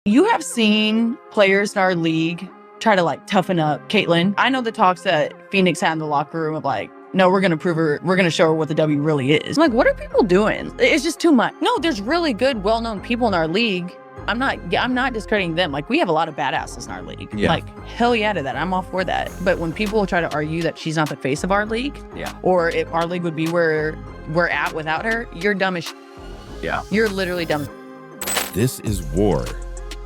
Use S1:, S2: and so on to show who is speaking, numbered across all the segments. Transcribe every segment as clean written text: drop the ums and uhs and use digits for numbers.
S1: You have seen players in our league try to like toughen up Caitlin. I know the talks that Phoenix had in the locker room of like, no, we're going to prove her, we're going to show her what the W really is. I'm like, what are people doing? It's just too much. No, there's really good, well-known people in our league. I'm not discrediting them. Like, we have a lot of badasses in our league.
S2: Yeah.
S1: Like, hell yeah to that. I'm all for that. But when people try to argue that she's not the face of our league, or if our league would be where we're at without her, you're dumb as
S2: Yeah.
S1: You're literally dumb.
S3: This is war.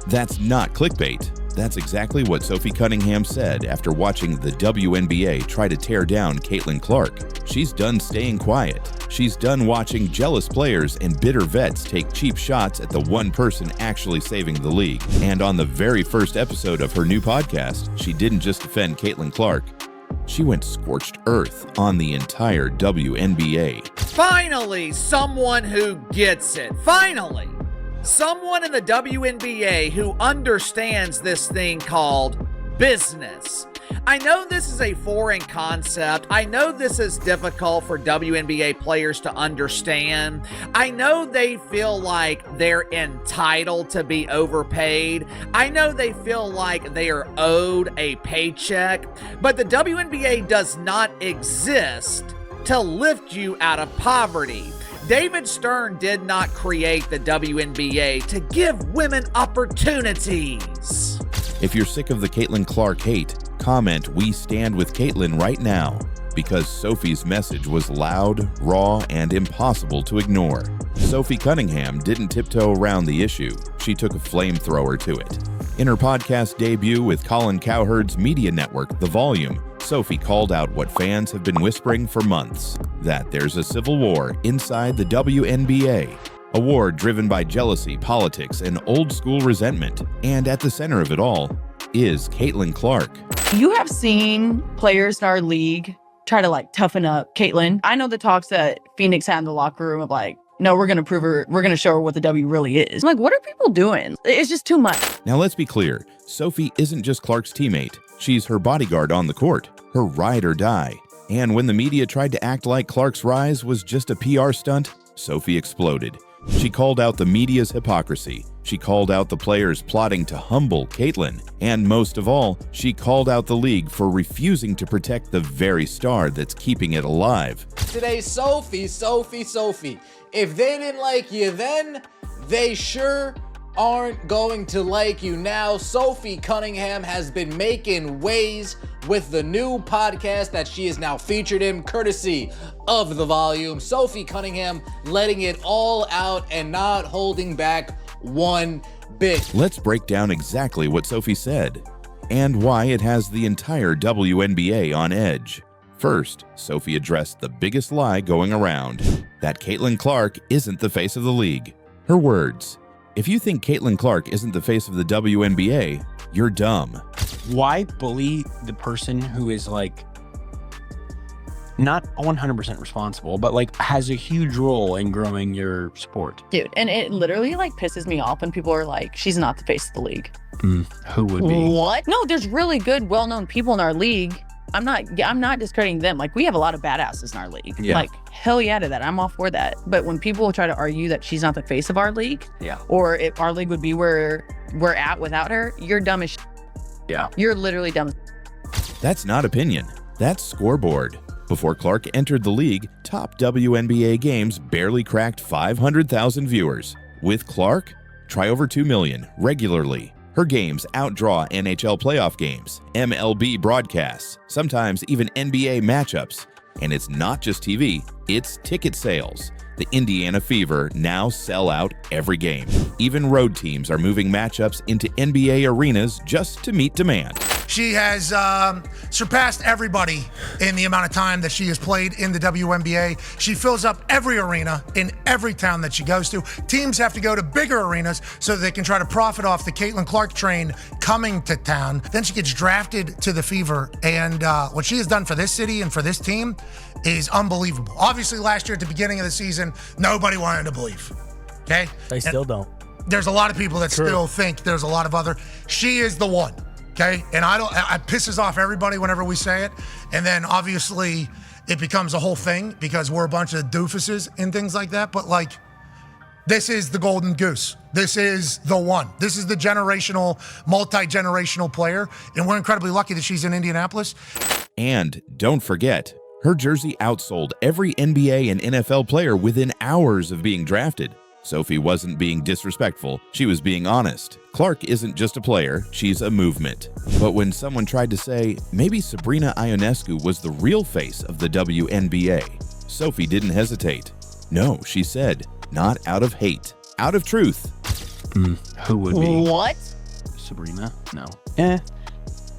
S3: That's not clickbait. That's exactly what Sophie Cunningham said after watching the WNBA try to tear down Caitlin Clark. She's done staying quiet. She's done watching jealous players and bitter vets take cheap shots at the one person actually saving the league. And on the very first episode of her new podcast, she didn't just defend Caitlin Clark. She went scorched earth on the entire WNBA.
S4: Finally, someone who gets it. Finally, someone in the WNBA who understands this thing called business. I know this is a foreign concept. I know this is difficult for WNBA players to understand. I know they feel like they're entitled to be overpaid. I know they feel like they are owed a paycheck, but the WNBA does not exist to lift you out of poverty. David Stern did not create the WNBA to give women opportunities.
S3: If you're sick of the Caitlin Clark hate, comment "We stand with Caitlin" right now, because Sophie's message was loud, raw, and impossible to ignore. Sophie Cunningham didn't tiptoe around the issue. She took a flamethrower to it. In her podcast debut with Colin Cowherd's media network, The Volume, Sophie called out what fans have been whispering for months, that there's a civil war inside the WNBA. A war driven by jealousy, politics, and old-school resentment. And at the center of it all is Caitlin Clark.
S1: You have seen players in our league try to like toughen up Caitlin. I know the talks that Phoenix had in the locker room of like, no, we're going to prove her, we're going to show her what the W really is. I'm like, what are people doing? It's just too much.
S3: Now let's be clear, Sophie isn't just Clark's teammate. She's her bodyguard on the court, her ride or die. And when the media tried to act like Clark's rise was just a PR stunt, Sophie exploded. She called out the media's hypocrisy. She called out the players plotting to humble Caitlin. And most of all, she called out the league for refusing to protect the very star that's keeping it alive.
S5: Today, Sophie. If they didn't like you then, they sure aren't going to like you now. Sophie Cunningham has been making waves with the new podcast that she is now featured in, courtesy of The Volume. Sophie Cunningham letting it all out and not holding back one bit.
S3: Let's break down exactly what Sophie said and why it has the entire WNBA on edge. First, Sophie addressed the biggest lie going around, that Caitlin Clark isn't the face of the league. Her words: "If you think Caitlin Clark isn't the face of the WNBA, you're dumb."
S2: Why bully the person who is like not 100% responsible, but like has a huge role in growing your sport?
S1: Dude, and it literally like pisses me off when people are like, she's not the face of the league.
S2: Who would be?
S1: What? No, there's really good, well-known people in our league. I'm not discrediting them. Like, we have a lot of badasses in our league.
S2: Yeah.
S1: Like, hell yeah to that. I'm all for that. But when people try to argue that she's not the face of our league, or if our league would be where we're at without her, you're dumb as
S2: Yeah.
S1: You're literally dumb.
S3: That's not opinion. That's scoreboard. Before Clark entered the league, top WNBA games barely cracked 500,000 viewers. With Clark, try over 2 million regularly. Her games outdraw NHL playoff games, MLB broadcasts, sometimes even NBA matchups. And it's not just TV, it's ticket sales. The Indiana Fever now sell out every game. Even road teams are moving matchups into NBA arenas just to meet demand.
S6: She has surpassed everybody in the amount of time that she has played in the WNBA. She fills up every arena in every town that she goes to. Teams have to go to bigger arenas so that they can try to profit off the Caitlin Clark train coming to town. Then she gets drafted to the Fever, and what she has done for this city and for this team is unbelievable. Obviously, last year at the beginning of the season, nobody wanted to believe, okay?
S7: They still don't.
S6: There's a lot of people that still think there's a lot of other. She is the one. Okay, and it pisses off everybody whenever we say it, and then obviously it becomes a whole thing because we're a bunch of doofuses and things like that. But like, this is the golden goose. This is the one. This is the generational, multi-generational player. And we're incredibly lucky that she's in Indianapolis.
S3: And don't forget, her jersey outsold every NBA and NFL player within hours of being drafted. Sophie wasn't being disrespectful, she was being honest. Clark isn't just a player, she's a movement. But when someone tried to say, maybe Sabrina Ionescu was the real face of the WNBA, Sophie didn't hesitate. No, she said, not out of hate, out of truth.
S2: Who would be?
S1: What?
S2: Sabrina? No.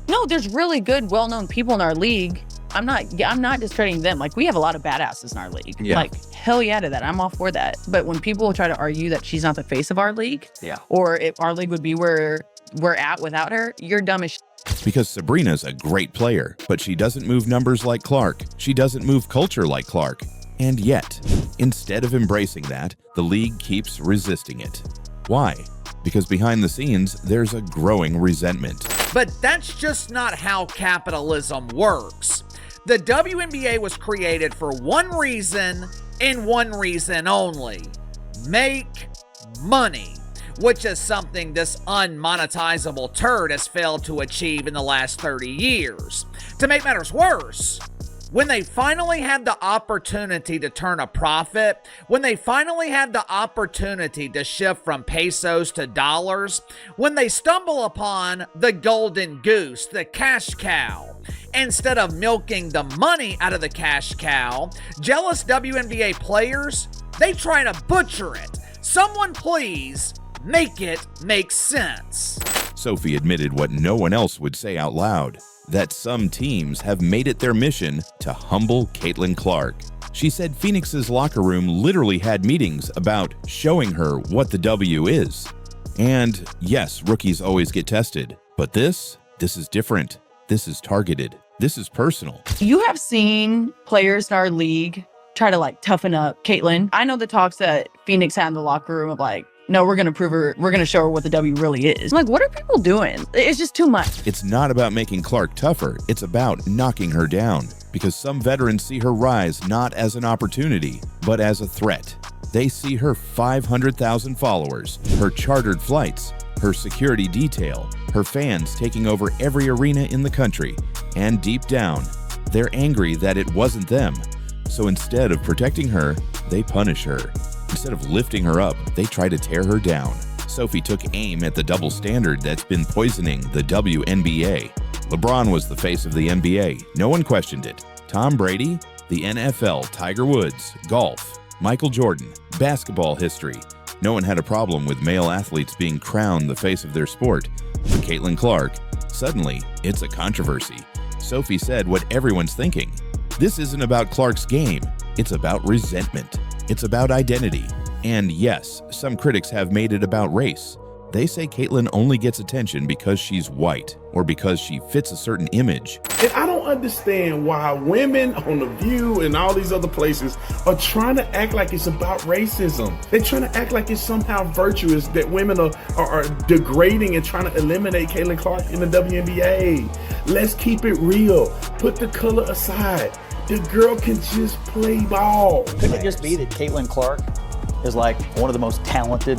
S1: No, there's really good, well-known people in our league. I'm not discrediting them. Like, we have a lot of badasses in our league.
S2: Yeah.
S1: Like, hell yeah to that. I'm all for that. But when people try to argue that she's not the face of our league,
S2: Yeah.
S1: or if our league would be where we're at without her, you're dumb as shit.
S3: Because Sabrina's a great player, but she doesn't move numbers like Clark. She doesn't move culture like Clark. And yet, instead of embracing that, the league keeps resisting it. Why? Because behind the scenes, there's a growing resentment.
S4: But that's just not how capitalism works. The WNBA was created for one reason and one reason only: make money, which is something this unmonetizable turd has failed to achieve in the last 30 years. To make matters worse, when they finally had the opportunity to turn a profit, when they finally had the opportunity to shift from pesos to dollars, when they stumble upon the golden goose, the cash cow, instead of milking the money out of the cash cow, jealous WNBA players, they try to butcher it. Someone please make it make sense.
S3: Sophie admitted what no one else would say out loud, that some teams have made it their mission to humble Caitlin Clark. She said Phoenix's locker room literally had meetings about showing her what the W is. And yes, rookies always get tested, but this is different. This is targeted. This is personal.
S1: You have seen players in our league try to like toughen up Caitlin. I know the talks that Phoenix had in the locker room of like, no, we're going to prove her, we're going to show her what the W really is. I'm like, what are people doing? It's just too much.
S3: It's not about making Clark tougher. It's about knocking her down, because some veterans see her rise not as an opportunity, but as a threat. They see her 500,000 followers, her chartered flights, her security detail, her fans taking over every arena in the country, and deep down, they're angry that it wasn't them. So instead of protecting her, they punish her. Instead of lifting her up, they try to tear her down. Sophie took aim at the double standard that's been poisoning the WNBA. LeBron was the face of the NBA. No one questioned it. Tom Brady, the NFL, Tiger Woods, golf, Michael Jordan, basketball history. No one had a problem with male athletes being crowned the face of their sport. But Caitlin Clark, suddenly, it's a controversy. Sophie said what everyone's thinking. This isn't about Clark's game. It's about resentment. It's about identity. And yes, some critics have made it about race. They say Caitlin only gets attention because she's white or because she fits a certain image.
S7: And I don't understand why women on The View and all these other places are trying to act like it's about racism. They're trying to act like it's somehow virtuous that women are degrading and trying to eliminate Caitlin Clark in the WNBA. Let's keep it real. Put the color aside. The girl can just play ball.
S8: Couldn't it just be that Caitlin Clark is like one of the most talented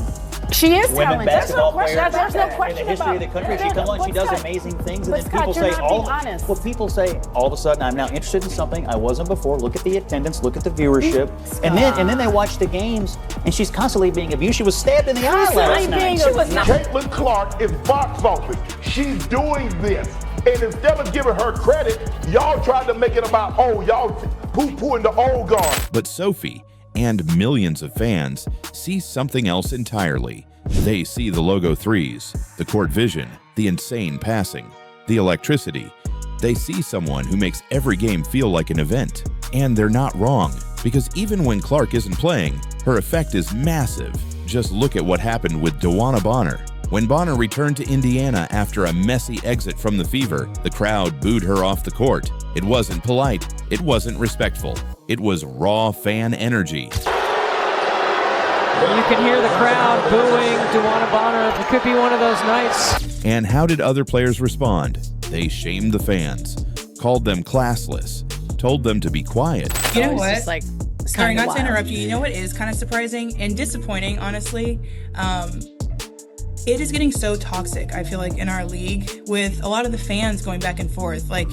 S9: She is
S8: women
S9: talented.
S8: basketball players
S9: There's no
S8: in
S9: question
S8: the history of the country? She comes on, she does amazing things, and then people say people say all of a sudden I'm now interested in something I wasn't before. Look at the attendance, look at the viewership, and then they watch the games, and she's constantly being abused. She was stabbed in the eye last night.
S7: Caitlin Clark is box office. She's doing this. And instead of giving her credit, y'all tried to make it about, oh, y'all poo-pooing the old guard.
S3: But Sophie and millions of fans see something else entirely. They see the logo threes, the court vision, the insane passing, the electricity. They see someone who makes every game feel like an event. And they're not wrong, because even when Clark isn't playing, her effect is massive. Just look at what happened with DeWanna Bonner. When Bonner returned to Indiana after a messy exit from the Fever, the crowd booed her off the court. It wasn't polite. It wasn't respectful. It was raw fan energy.
S10: You can hear the crowd booing DeWanna Bonner. It could be one of those nights.
S3: And how did other players respond? They shamed the fans, called them classless, told them to be quiet.
S1: You know what? Just like
S9: Sorry, not to interrupt you. You know what is kind of surprising and disappointing, honestly? It is getting so toxic, I feel like, in our league with a lot of the fans going back and forth. Like,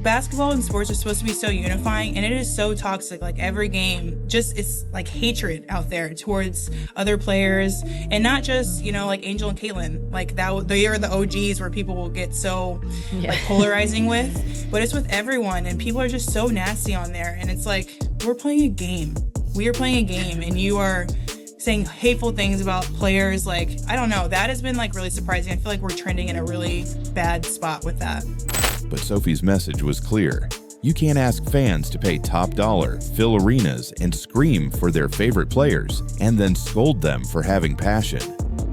S9: basketball and sports are supposed to be so unifying, and it is so toxic. Like, every game, just, it's like hatred out there towards other players, and not just, you know, like Angel and Caitlin. Like, that they are the OGs where people will get so like polarizing with, but it's with everyone, and people are just so nasty on there. And it's like, we're playing a game. We are playing a game, and you are saying hateful things about players. Like, I don't know. That has been like really surprising. I feel like we're trending in a really bad spot with that.
S3: But Sophie's message was clear. You can't ask fans to pay top dollar, fill arenas, and scream for their favorite players, and then scold them for having passion.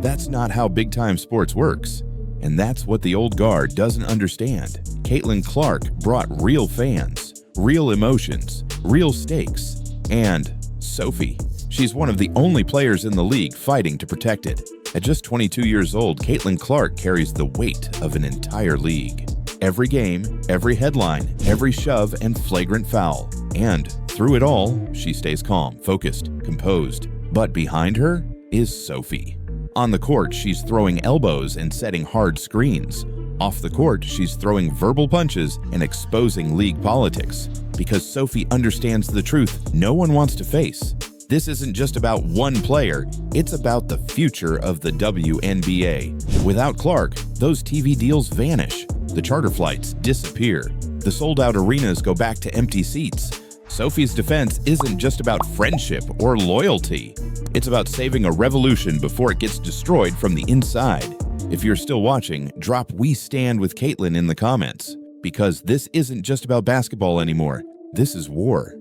S3: That's not how big-time sports works. And that's what the old guard doesn't understand. Caitlin Clark brought real fans, real emotions, real stakes, and Sophie. She's one of the only players in the league fighting to protect it. At just 22 years old, Caitlin Clark carries the weight of an entire league. Every game, every headline, every shove and flagrant foul. And through it all, she stays calm, focused, composed. But behind her is Sophie. On the court, she's throwing elbows and setting hard screens. Off the court, she's throwing verbal punches and exposing league politics. Because Sophie understands the truth no one wants to face. This isn't just about one player, it's about the future of the WNBA. Without Clark, those TV deals vanish. The charter flights disappear. The sold-out arenas go back to empty seats. Sophie's defense isn't just about friendship or loyalty. It's about saving a revolution before it gets destroyed from the inside. If you're still watching, drop "We Stand with Caitlin" in the comments. Because this isn't just about basketball anymore. This is war.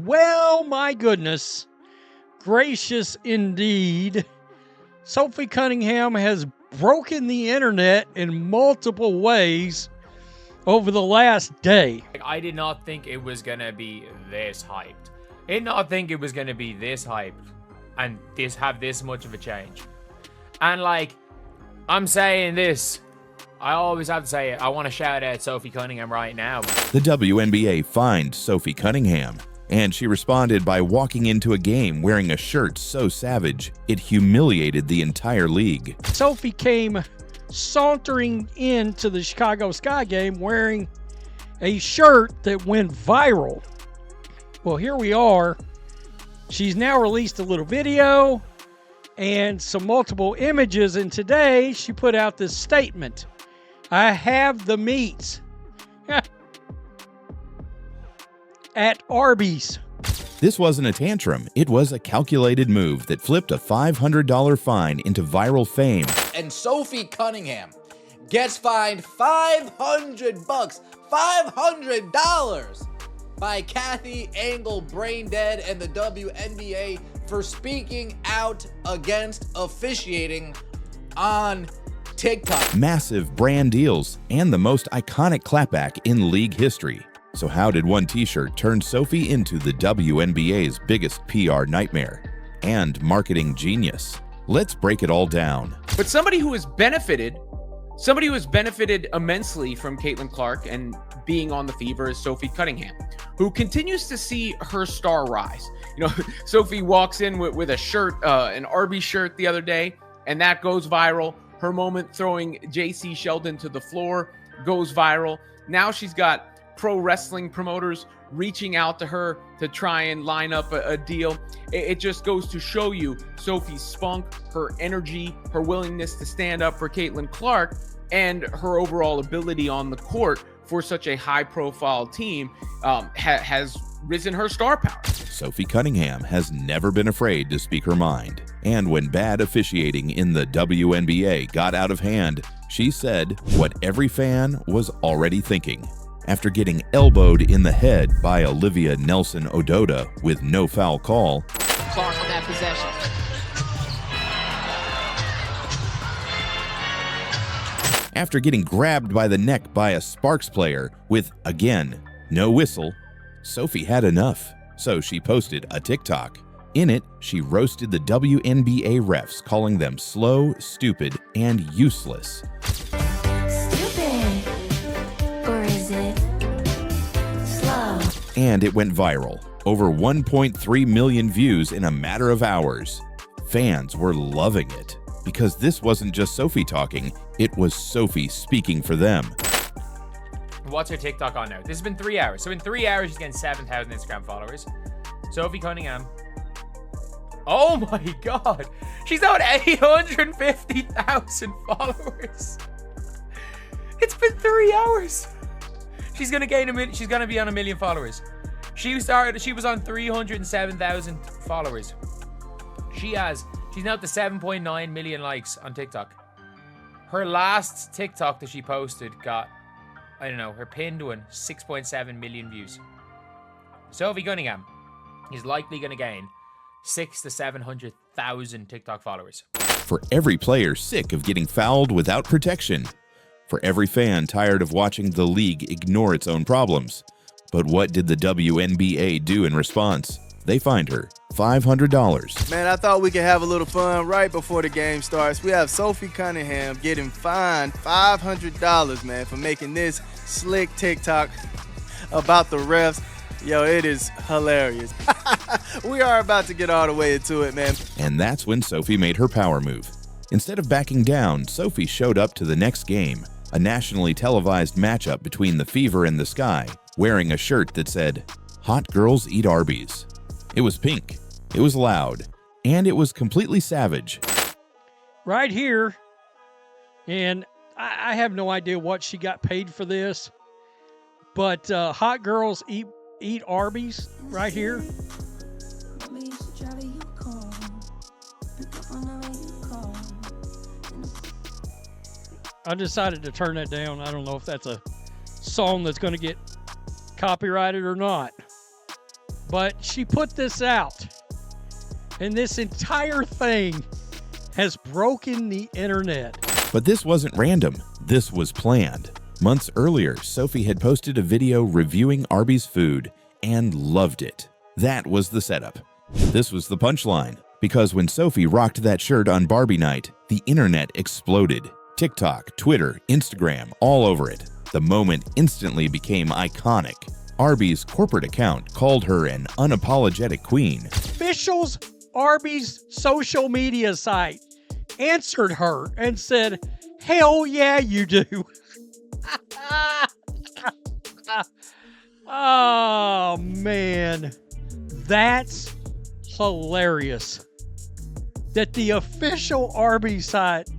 S11: Well, my goodness. Gracious indeed. Sophie Cunningham has broken the internet in multiple ways over the last day.
S12: I did not think it was going to be this hyped. I did not think it was going to be this hyped and have this much of a change. And like, I'm saying this, I always have to say it. I want to shout out Sophie Cunningham right now.
S3: The WNBA fined Sophie Cunningham, and she responded by walking into a game wearing a shirt so savage it humiliated the entire league.
S11: Sophie came sauntering into the Chicago Sky game wearing a shirt that went viral. Well, here we are. She's now released a little video and some multiple images, and today she put out this statement. I have the meats at Arby's.
S3: This wasn't a tantrum. It was a calculated move that flipped a $500 fine into viral fame.
S5: And Sophie Cunningham gets fined $500, $500 by Kathy Angle Braindead and the WNBA for speaking out against officiating on TikTok.
S3: Massive brand deals and the most iconic clapback in league history. So how did one t-shirt turn Sophie into the WNBA's biggest PR nightmare and marketing genius? Let's break it all down.
S13: But somebody who has benefited immensely from Caitlin Clark and being on the fever is Sophie Cunningham, who continues to see her star rise. You know, Sophie walks in with a shirt, an Arby's shirt the other day, and that goes viral. Her moment throwing JC Sheldon to the floor goes viral. Now she's got pro wrestling promoters reaching out to her to try and line up a deal. It just goes to show you Sophie's spunk, her energy, her willingness to stand up for Caitlin Clark, and her overall ability on the court for such a high-profile team has risen her star power.
S3: Sophie Cunningham has never been afraid to speak her mind. And when bad officiating in the WNBA got out of hand, she said what every fan was already thinking. After getting elbowed in the head by Olivia Nelson-Ododa with no foul call,
S14: Clark on that possession.
S3: after getting grabbed by the neck by a Sparks player with, again, no whistle, Sophie had enough. So she posted a TikTok. In it, she roasted the WNBA refs, calling them slow, stupid, and useless.
S14: Stupid. Or is it slow?
S3: And it went viral. over 1.3 million views in a matter of hours. Fans were loving it because this wasn't just Sophie talking, it was Sophie speaking for them.
S12: What's her TikTok on now? This has been 3 hours. So in 3 hours, she's getting 7,000 Instagram followers. Sophie Cunningham. Oh my God. She's now at 850,000 followers. It's been 3 hours. She's gonna gain she's gonna be on 1 million followers. She was on 307,000 followers. She's now at the 7.9 million likes on TikTok. Her last TikTok that she posted got, I don't know, her pinned one, 6.7 million views. Sophie Cunningham is likely gonna gain 600,000 to 700,000 TikTok followers.
S3: For every player sick of getting fouled without protection. For every fan tired of watching the league ignore its own problems. But what did the WNBA do in response? They fined her $500.
S15: Man, I thought we could have a little fun right before the game starts. We have Sophie Cunningham getting fined $500, man, for making this slick TikTok about the refs. Yo, it is hilarious. We are about to get all the way into it, man.
S3: And that's when Sophie made her power move. Instead of backing down, Sophie showed up to the next game, a nationally televised matchup between the Fever and the Sky, wearing a shirt that said, "Hot girls eat Arby's." It was pink, it was loud, and it was completely savage.
S11: Right here, and I have no idea what she got paid for this, but hot girls eat Arby's right here. I decided to turn that down. I don't know if that's a song that's going to get copyrighted or not. But she put this out. And this entire thing has broken the internet.
S3: But this wasn't random. This was planned. Months earlier, Sophie had posted a video reviewing Arby's food and loved it. That was the setup. This was the punchline. Because when Sophie rocked that shirt on Barbie night, the internet exploded. TikTok, Twitter, Instagram, all over it. The moment instantly became iconic. Arby's corporate account called her an unapologetic queen.
S11: Officials Arby's social media site answered her and said, "Hell yeah, you do." Oh, man. That's hilarious. That the official Arby's site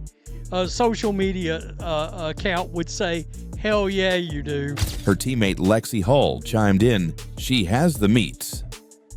S11: social media account would say, "Hell yeah, you do."
S3: Her teammate Lexi Hull chimed in, "She has the meats."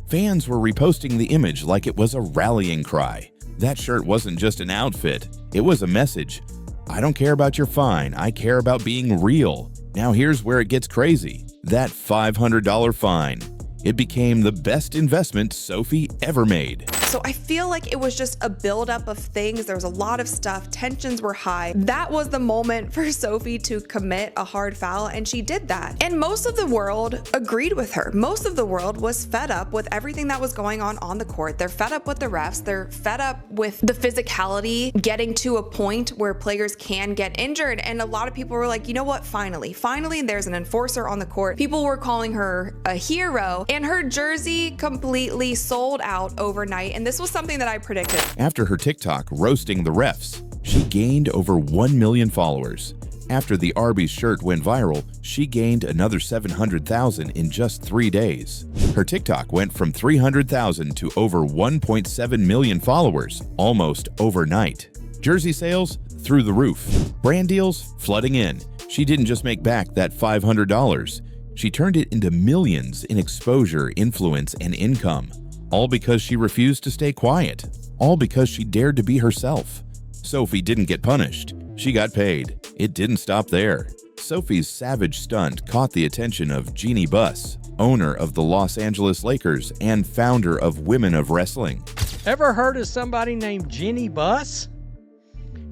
S3: Fans were reposting the image like it was a rallying cry. That shirt wasn't just an outfit, it was a message. I don't care about your fine, I care about being real. Now here's where it gets crazy. That $500 fine. It became the best investment Sophie ever made.
S16: So I feel like it was just a buildup of things. There was a lot of stuff. Tensions were high. That was the moment for Sophie to commit a hard foul, and she did that. And most of the world agreed with her. Most of the world was fed up with everything that was going on the court. They're fed up with the refs. They're fed up with the physicality getting to a point where players can get injured. And a lot of people were like, you know what? Finally, there's an enforcer on the court. People were calling her a hero, and her jersey completely sold out overnight. And this was something that I predicted.
S3: After her TikTok roasting the refs, she gained over 1 million followers. After the Arby's shirt went viral, she gained another 700,000 in just 3 days. Her TikTok went from 300,000 to over 1.7 million followers, almost overnight. Jersey sales through the roof. Brand deals flooding in. She didn't just make back that $500. She turned it into millions in exposure, influence, and income. All because she refused to stay quiet. All because she dared to be herself. Sophie didn't get punished. She got paid. It didn't stop there. Sophie's savage stunt caught the attention of Jeannie Buss, owner of the Los Angeles Lakers and founder of Women of Wrestling.
S11: Ever heard of somebody named Jeannie Buss?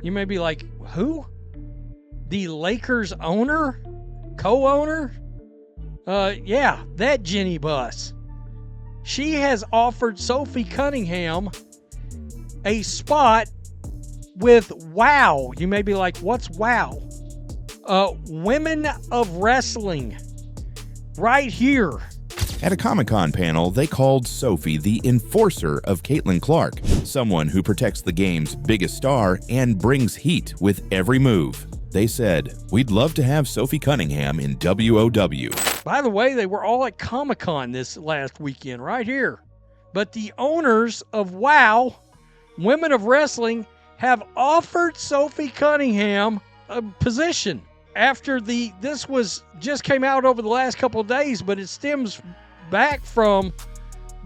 S11: You may be like, who? The Lakers owner? Co-owner? Yeah, that Jeannie Buss. She has offered Sophie Cunningham a spot with WOW. You may be like, what's WOW? Women of Wrestling. Right here.
S3: At a Comic-Con panel, they called Sophie the enforcer of Caitlin Clark, someone who protects the game's biggest star and brings heat with every move. They said, "We'd love to have Sophie Cunningham in WOW."
S11: By the way, they were all at Comic-Con this last weekend, right here. But the owners of WOW, Women of Wrestling, have offered Sophie Cunningham a position. After this just came out over the last couple of days, but it stems back from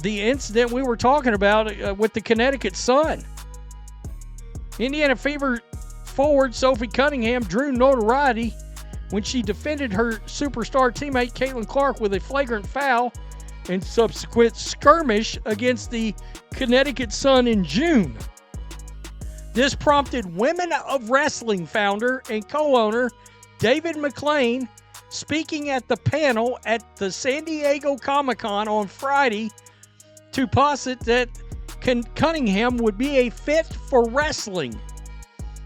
S11: the incident we were talking about with the Connecticut Sun. Indiana Fever forward Sophie Cunningham drew notoriety when she defended her superstar teammate Caitlin Clark with a flagrant foul and subsequent skirmish against the Connecticut Sun in June. This prompted Women of Wrestling founder and co-owner David McLean, speaking at the panel at the San Diego Comic-Con on Friday, to posit that Cunningham would be a fit for wrestling.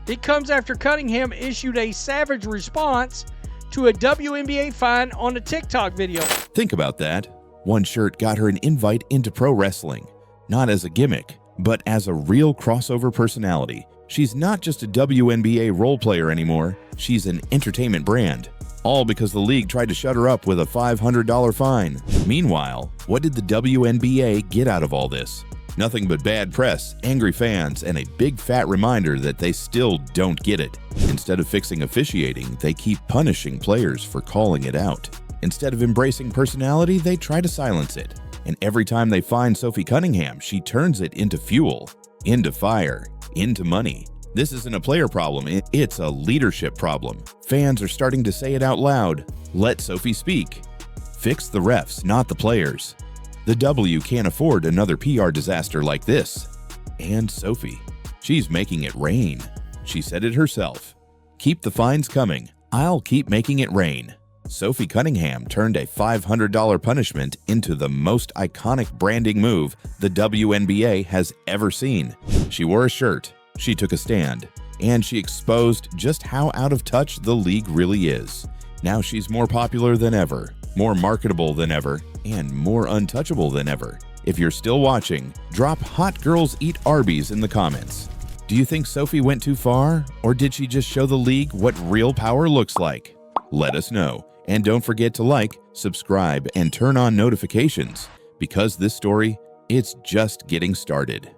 S11: It comes after Cunningham issued a savage response to a WNBA fan on a TikTok video.
S3: Think about that. One shirt got her an invite into pro wrestling, not as a gimmick, but as a real crossover personality. She's not just a WNBA role player anymore, she's an entertainment brand. All because the league tried to shut her up with a $500 fine. Meanwhile, what did the WNBA get out of all this? Nothing but bad press, angry fans, and a big fat reminder that they still don't get it. Instead of fixing officiating, they keep punishing players for calling it out. Instead of embracing personality, they try to silence it. And every time they find Sophie Cunningham, she turns it into fuel, into fire, into money. This isn't a player problem, it's a leadership problem. Fans are starting to say it out loud. Let Sophie speak. Fix the refs, not the players. The W can't afford another PR disaster like this. And Sophie, she's making it rain. She said it herself. Keep the fines coming. I'll keep making it rain. Sophie Cunningham turned a $500 punishment into the most iconic branding move the WNBA has ever seen. She wore a shirt, she took a stand, and she exposed just how out of touch the league really is. Now she's more popular than ever, more marketable than ever, and more untouchable than ever. If you're still watching, drop "Hot Girls Eat Arby's" in the comments. Do you think Sophie went too far, or did she just show the league what real power looks like? Let us know. And don't forget to like, subscribe, and turn on notifications, because this story, it's just getting started.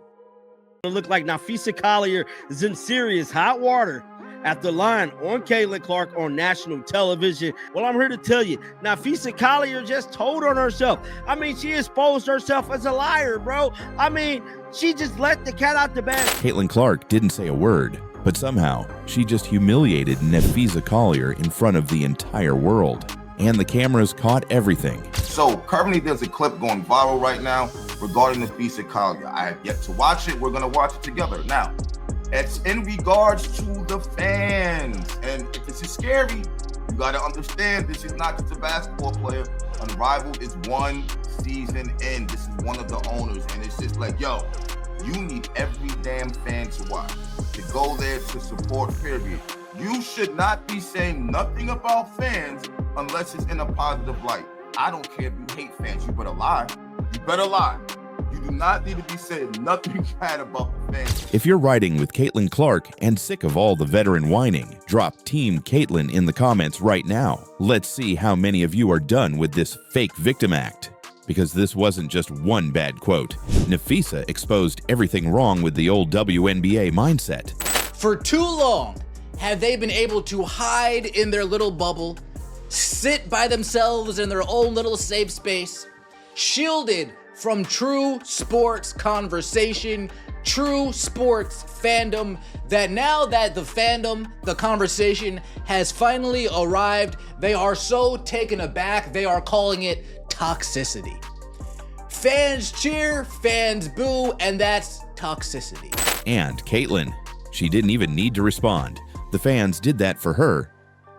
S17: It looked like Napheesa Collier is in serious hot water after lying on Caitlin Clark on national television. Well, I'm here to tell you, Napheesa Collier just told on herself. I mean, she exposed herself as a liar, bro. I mean, she just let the cat out the bag.
S3: Caitlin Clark didn't say a word, but somehow she just humiliated Napheesa Collier in front of the entire world. And the cameras caught everything.
S18: So currently there's a clip going viral right now regarding Napheesa Collier. I have yet to watch it. We're going to watch it together. Now, it's in regards to the fans. And if this is scary, you got to understand this is not just a basketball player. Unrivaled is one season in. This is one of the owners. And it's just like, yo, you need every damn fan to watch, to go there to support, period. You should not be saying nothing about fans unless it's in a positive light. I don't care if you hate fans. You better lie. You better lie. You do not need to be saying nothing bad about the fans.
S3: If you're riding with Caitlin Clark and sick of all the veteran whining, drop Team Caitlin in the comments right now. Let's see how many of you are done with this fake victim act. Because this wasn't just one bad quote. Napheesa exposed everything wrong with the old WNBA mindset.
S5: For too long, have they been able to hide in their little bubble, sit by themselves in their own little safe space, shielded from true sports conversation, true sports fandom, that now that the fandom, the conversation has finally arrived, they are so taken aback, they are calling it toxicity. Fans cheer, fans boo, and that's toxicity.
S3: And Caitlin, she didn't even need to respond. The fans did that for her.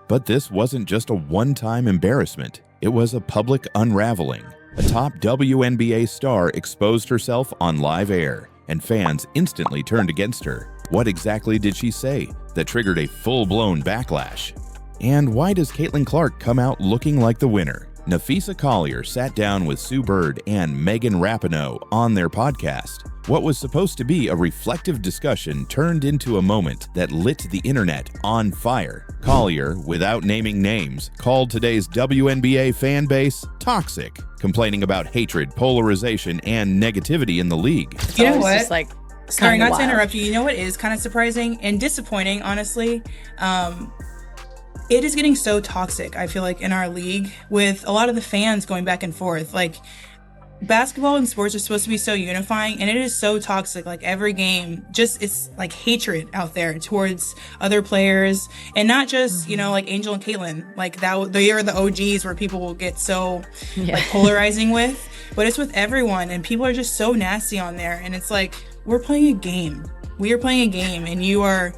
S3: But this wasn't just a one-time embarrassment. It was a public unraveling. A top WNBA star exposed herself on live air, and fans instantly turned against her. What exactly did she say that triggered a full-blown backlash? And why does Caitlin Clark come out looking like the winner? Nafisa Collier sat down with Sue Bird and Megan Rapinoe on their podcast. What was supposed to be a reflective discussion turned into a moment that lit the internet on fire. Collier, without naming names, called today's WNBA fan base toxic, complaining about hatred, polarization, and negativity in the league.
S9: You know what?
S1: Just like,
S9: Sorry,
S1: kinda
S9: not to
S1: wild.
S9: interrupt you. You know what is kind of surprising and disappointing, honestly? It is getting so toxic, I feel like, in our league with a lot of the fans going back and forth. Like, basketball and sports are supposed to be so unifying, and it is so toxic. Like, every game, just, it's like hatred out there towards other players, and not just, you know, like Angel and Caitlin. Like, they are the OGs where people will get so like polarizing with, but it's with everyone, and people are just so nasty on there. And it's like, we're playing a game. We are playing a game, and you are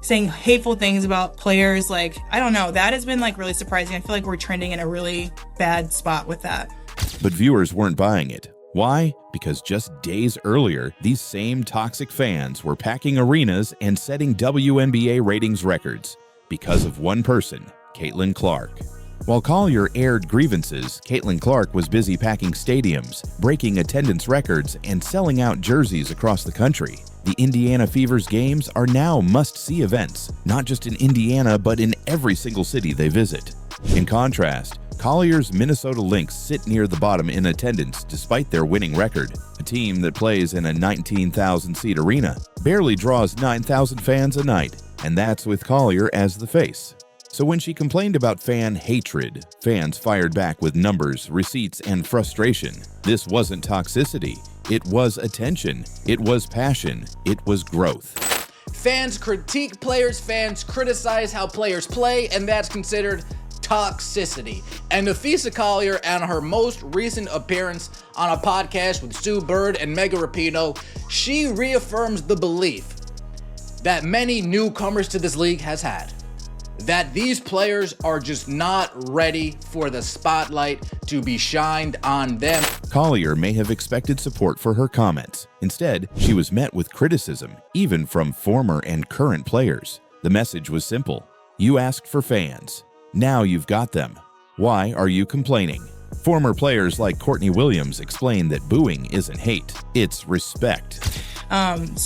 S9: saying hateful things about players. Like, I don't know. That has been like really surprising. I feel like we're trending in a really bad spot with that.
S3: But viewers weren't buying it. Why? Because just days earlier, these same toxic fans were packing arenas and setting WNBA ratings records because of one person, Caitlin Clark. While Collier aired grievances, Caitlin Clark was busy packing stadiums, breaking attendance records, and selling out jerseys across the country. The Indiana Fever's games are now must-see events, not just in Indiana, but in every single city they visit. In contrast, Collier's Minnesota Lynx sit near the bottom in attendance despite their winning record. A team that plays in a 19,000-seat arena barely draws 9,000 fans a night, and that's with Collier as the face. So when she complained about fan hatred, fans fired back with numbers, receipts, and frustration. This wasn't toxicity. It was attention. It was passion. It was growth.
S5: Fans critique players, fans criticize how players play, and that's considered toxicity. And Nafisa Collier, and her most recent appearance on a podcast with Sue Bird and Megan Rapinoe, she reaffirms the belief that many newcomers to this league has had, that these players are just not ready for the spotlight to be shined on them.
S3: Collier may have expected support for her comments. Instead, she was met with criticism, even from former and current players. The message was simple. You asked for fans. Now you've got them. Why are you complaining? Former players like Courtney Williams explained that booing isn't hate, it's respect.
S9: And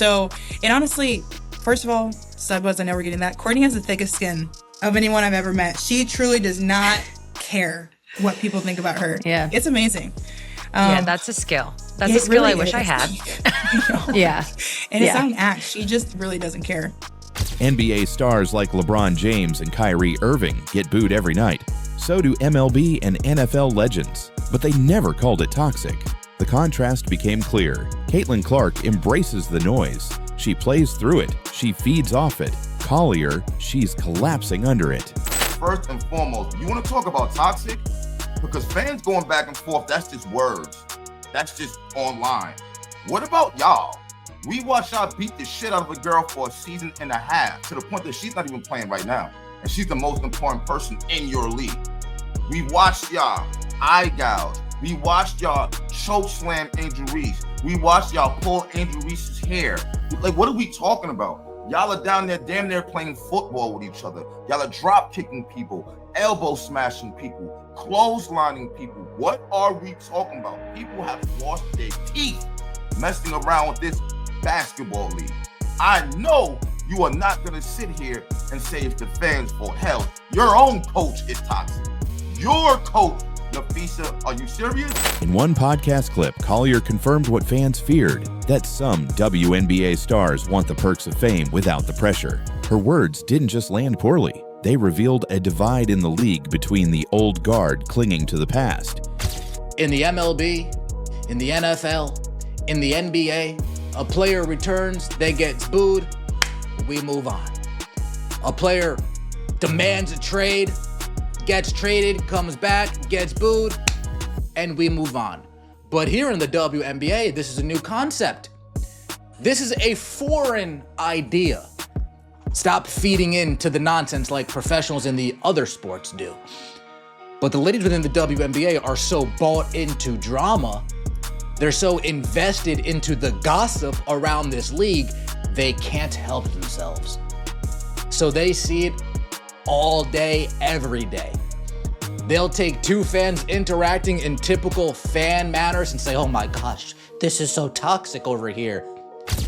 S9: honestly, first of all, Sidebuzz, I know we're getting that. Courtney has the thickest skin of anyone I've ever met. She truly does not care what people think about her.
S19: Yeah.
S9: It's amazing.
S19: Yeah, that's a skill. That's a skill
S9: really
S19: I wish I had.
S9: Yeah. And it's not an act. She just really doesn't care.
S3: NBA stars like LeBron James and Kyrie Irving get booed every night. So do MLB and NFL legends. But they never called it toxic. The contrast became clear. Caitlin Clark embraces the noise. She plays through it. She feeds off it. Collier, she's collapsing under it.
S18: First and foremost, you want to talk about toxic? Because fans going back and forth, that's just words. That's just online. What about y'all? We watched y'all beat the shit out of a girl for a season and a half, to the point that she's not even playing right now. And she's the most important person in your league. We watched y'all eye gouge. We watched y'all choke slam Angel Reese. We watched y'all pull Angel Reese's hair. Like, what are we talking about? Y'all are down there damn near playing football with each other. Y'all are drop kicking people, elbow smashing people, clotheslining people. What are we talking about? People have lost their teeth messing around with this basketball league. I know you are not going to sit here and say it's the fans' fault. Hell, your own coach is toxic. Your coach, Nafisa, are you serious?
S3: In one podcast clip, Collier confirmed what fans feared, that some WNBA stars want the perks of fame without the pressure. Her words didn't just land poorly. They revealed a divide in the league between the old guard clinging to the past.
S5: In the MLB, in the NFL, in the NBA, a player returns, they get booed, we move on. A player demands a trade, gets traded, comes back, gets booed, and we move on. But here in the WNBA, this is a new concept. This is a foreign idea. Stop feeding into the nonsense like professionals in the other sports do. But the ladies within the WNBA are so bought into drama, they're so invested into the gossip around this league, they can't help themselves. So they see it all day, every day. They'll take two fans interacting in typical fan manners and say, oh my gosh, this is so toxic over here.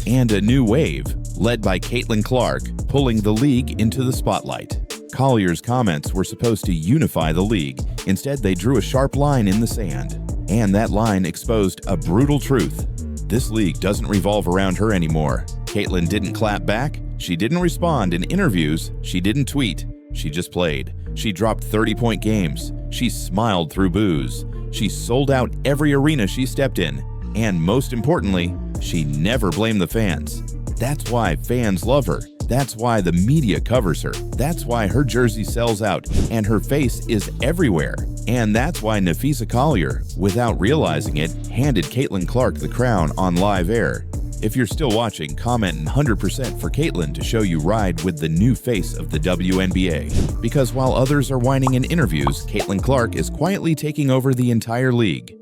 S3: And a new wave, led by Caitlin Clark, pulling the league into the spotlight. Collier's comments were supposed to unify the league. Instead, they drew a sharp line in the sand. And that line exposed a brutal truth. This league doesn't revolve around her anymore. Caitlin didn't clap back. She didn't respond in interviews. She didn't tweet. She just played. She dropped 30-point games. She smiled through boos. She sold out every arena she stepped in. And most importantly, she never blamed the fans. That's why fans love her. That's why the media covers her. That's why her jersey sells out and her face is everywhere. And that's why Napheesa Collier, without realizing it, handed Caitlin Clark the crown on live air. If you're still watching, comment 100% for Caitlin to show you ride with the new face of the WNBA. Because while others are whining in interviews, Caitlin Clark is quietly taking over the entire league.